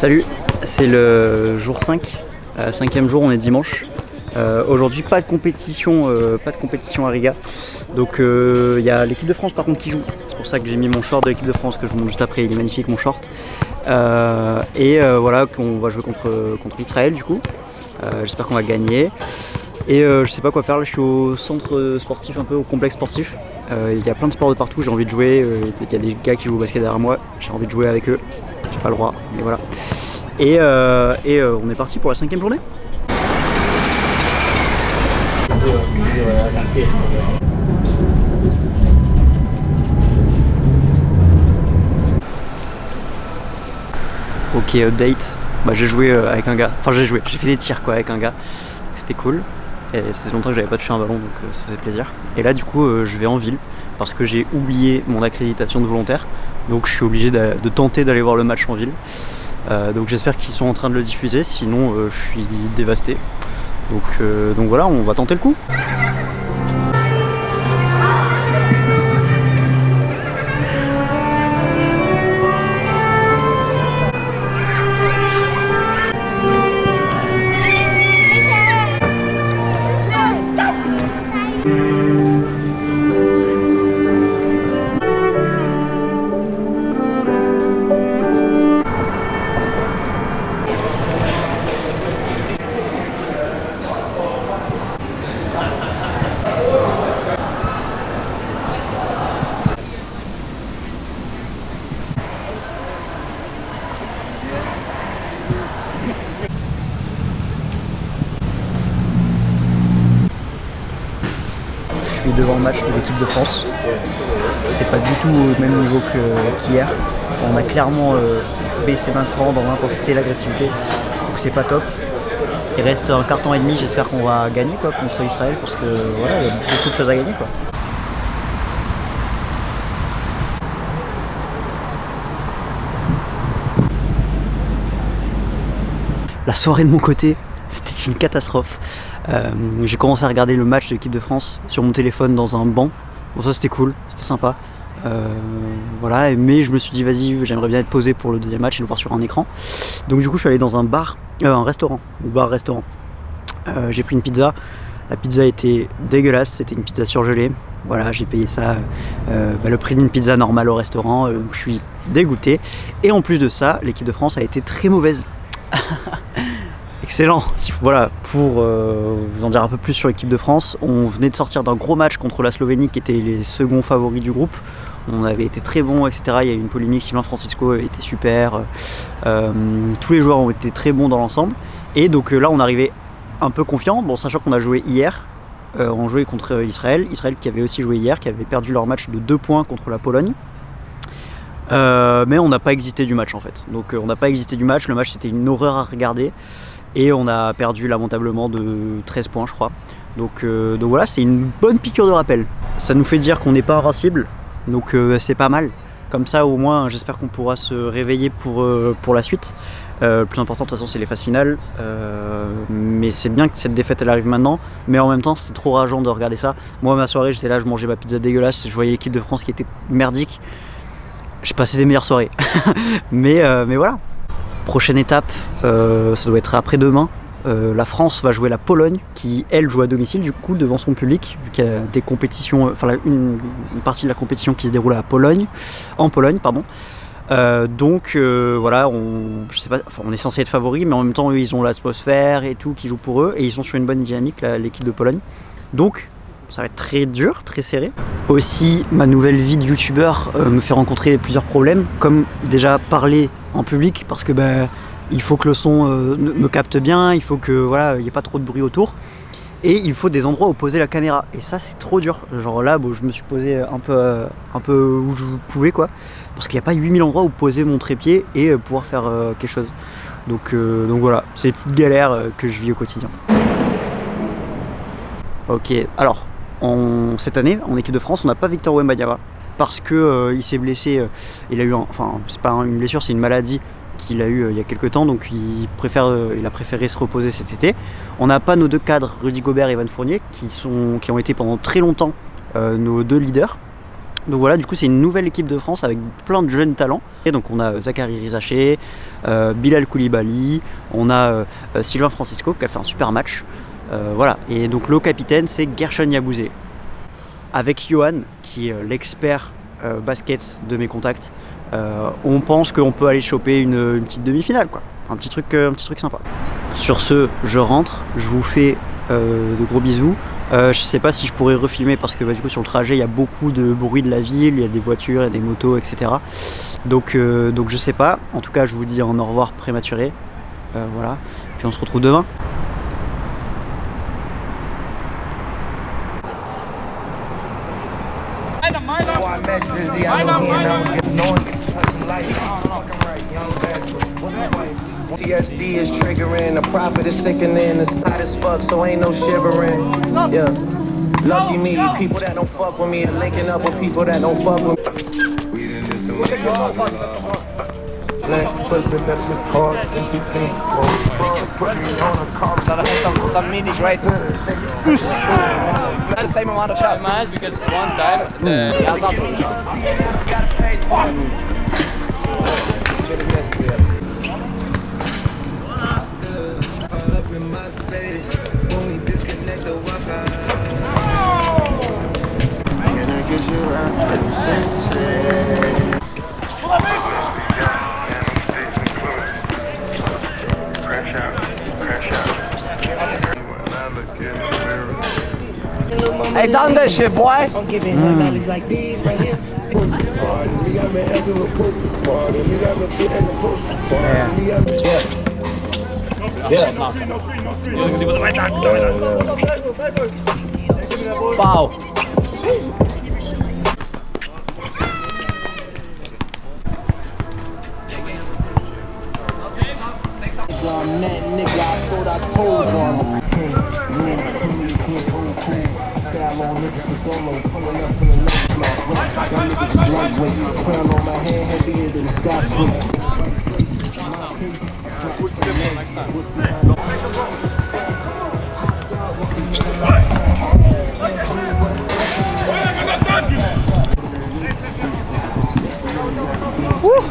Salut, c'est le jour 5, cinquième jour, on est dimanche. Aujourd'hui pas de compétition à Riga. Donc il y a l'équipe de France par contre qui joue. C'est pour ça que j'ai mis mon short de l'équipe de France que je vous montre juste après, il est magnifique mon short. Voilà, qu'on va jouer contre Israël du coup. J'espère qu'on va gagner. Et je sais pas quoi faire, là je suis au centre sportif, un peu au complexe sportif. Il y a plein de sports de partout, j'ai envie de jouer. Il y a des gars qui jouent au basket derrière moi, j'ai envie de jouer avec eux. J'ai pas le droit, mais voilà. Et on est parti pour la 5e journée. Ok, update. J'ai joué avec un gars. Enfin j'ai fait des tirs quoi avec un gars. C'était cool. Et ça faisait longtemps que j'avais pas touché un ballon, donc ça faisait plaisir. Et là du coup je vais en ville parce que j'ai oublié mon accréditation de volontaire. Donc je suis obligé de tenter d'aller voir le match en ville. Donc j'espère qu'ils sont en train de le diffuser, sinon je suis dévasté. Donc voilà, on va tenter le coup. Je suis devant le match de l'équipe de France. C'est pas du tout au même niveau qu'hier. On a clairement baissé d'un cran dans l'intensité et l'agressivité. Donc c'est pas top. Il reste un quart temps et demi, j'espère qu'on va gagner quoi, contre Israël parce que voilà, il y a beaucoup de choses à gagner quoi. La soirée de mon côté, c'était une catastrophe. J'ai commencé à regarder le match de l'équipe de France sur mon téléphone dans un banc. Bon ça c'était cool, c'était sympa. Voilà, mais je me suis dit vas-y, j'aimerais bien être posé pour le deuxième match et le voir sur un écran. Donc du coup je suis allé dans un restaurant. J'ai pris une pizza. La pizza était dégueulasse, c'était une pizza surgelée. Voilà, j'ai payé ça le prix d'une pizza normale au restaurant. Je suis dégoûté. Et en plus de ça, l'équipe de France a été très mauvaise. Excellent. Voilà, pour vous en dire un peu plus sur l'équipe de France, on venait de sortir d'un gros match contre la Slovénie qui était les seconds favoris du groupe. On avait été très bons, etc. Il y a eu une polémique, Sylvain Francisco était super. Tous les joueurs ont été très bons dans l'ensemble. Et donc là, on arrivait un peu confiant, sachant qu'on a joué hier. On jouait contre Israël qui avait aussi joué hier, qui avait perdu leur match de 2 points contre la Pologne. Mais on n'a pas existé du match en fait. Donc on n'a pas existé du match, le match c'était une horreur à regarder. Et on a perdu lamentablement de 13 points je crois. Donc voilà, c'est une bonne piqûre de rappel. Ça nous fait dire qu'on n'est pas invincible, donc c'est pas mal. Comme ça au moins j'espère qu'on pourra se réveiller pour la suite. Le plus important de toute façon c'est les phases finales. Mais c'est bien que cette défaite elle arrive maintenant. Mais en même temps c'était trop rageant de regarder ça. Moi ma soirée j'étais là, je mangeais ma pizza dégueulasse, je voyais l'équipe de France qui était merdique. J'ai passé des meilleures soirées. mais voilà. Prochaine étape, ça doit être après-demain. La France va jouer la Pologne, qui elle joue à domicile du coup devant son public, vu qu'il y a des compétitions, une partie de la compétition qui se déroule en Pologne. Voilà, on est censé être favori, mais en même temps eux ils ont l'atmosphère et tout qui joue pour eux, et ils sont sur une bonne dynamique l'équipe de Pologne. Donc ça va être très dur, très serré. Aussi, ma nouvelle vie de youtubeur me fait rencontrer plusieurs problèmes, comme déjà parler en public, parce que il faut que le son me capte bien, il faut que voilà, il n'y ait pas trop de bruit autour, et il faut des endroits où poser la caméra. Et ça c'est trop dur. Genre là, je me suis posé un peu où je pouvais quoi, parce qu'il n'y a pas 8000 endroits où poser mon trépied et pouvoir faire quelque chose. Donc voilà, c'est les petites galères que je vis au quotidien. Ok, alors. Cette année, en équipe de France, on n'a pas Victor Wembanyama parce que il s'est blessé. Il a eu, c'est pas une blessure, c'est une maladie qu'il a eu il y a quelques temps, donc il a préféré se reposer cet été. On n'a pas nos deux cadres, Rudy Gobert et Evan Fournier, qui ont été pendant très longtemps nos deux leaders. Donc voilà, du coup c'est une nouvelle équipe de France avec plein de jeunes talents. Et donc on a Zachary Rizaché, Bilal Koulibaly, on a Sylvain Francisco qui a fait un super match. Voilà, et donc le capitaine c'est Gershon Yabouzé. Avec Johan, qui est l'expert basket de mes contacts, on pense qu'on peut aller choper une petite demi-finale, quoi. Un petit truc sympa. Sur ce, je rentre, je vous fais de gros bisous. Je sais pas si je pourrais refilmer parce que du coup sur le trajet il y a beaucoup de bruit de la ville, il y a des voitures, il y a des motos, etc. Donc je sais pas. En tout cas je vous dis un au revoir prématuré. Voilà. Puis on se retrouve demain. TSD is triggering, the profit is sickening, it's hot as fuck, so ain't no shivering. Yeah, lucky me, people that don't fuck with me and linking up with people that don't fuck with me. We didn't listen to some mini greatness. The same amount of shots. Because one time Hey, done that shit, boy. I'm giving her like these right here. Wow. Nigga, I thought I told y'all. Woo!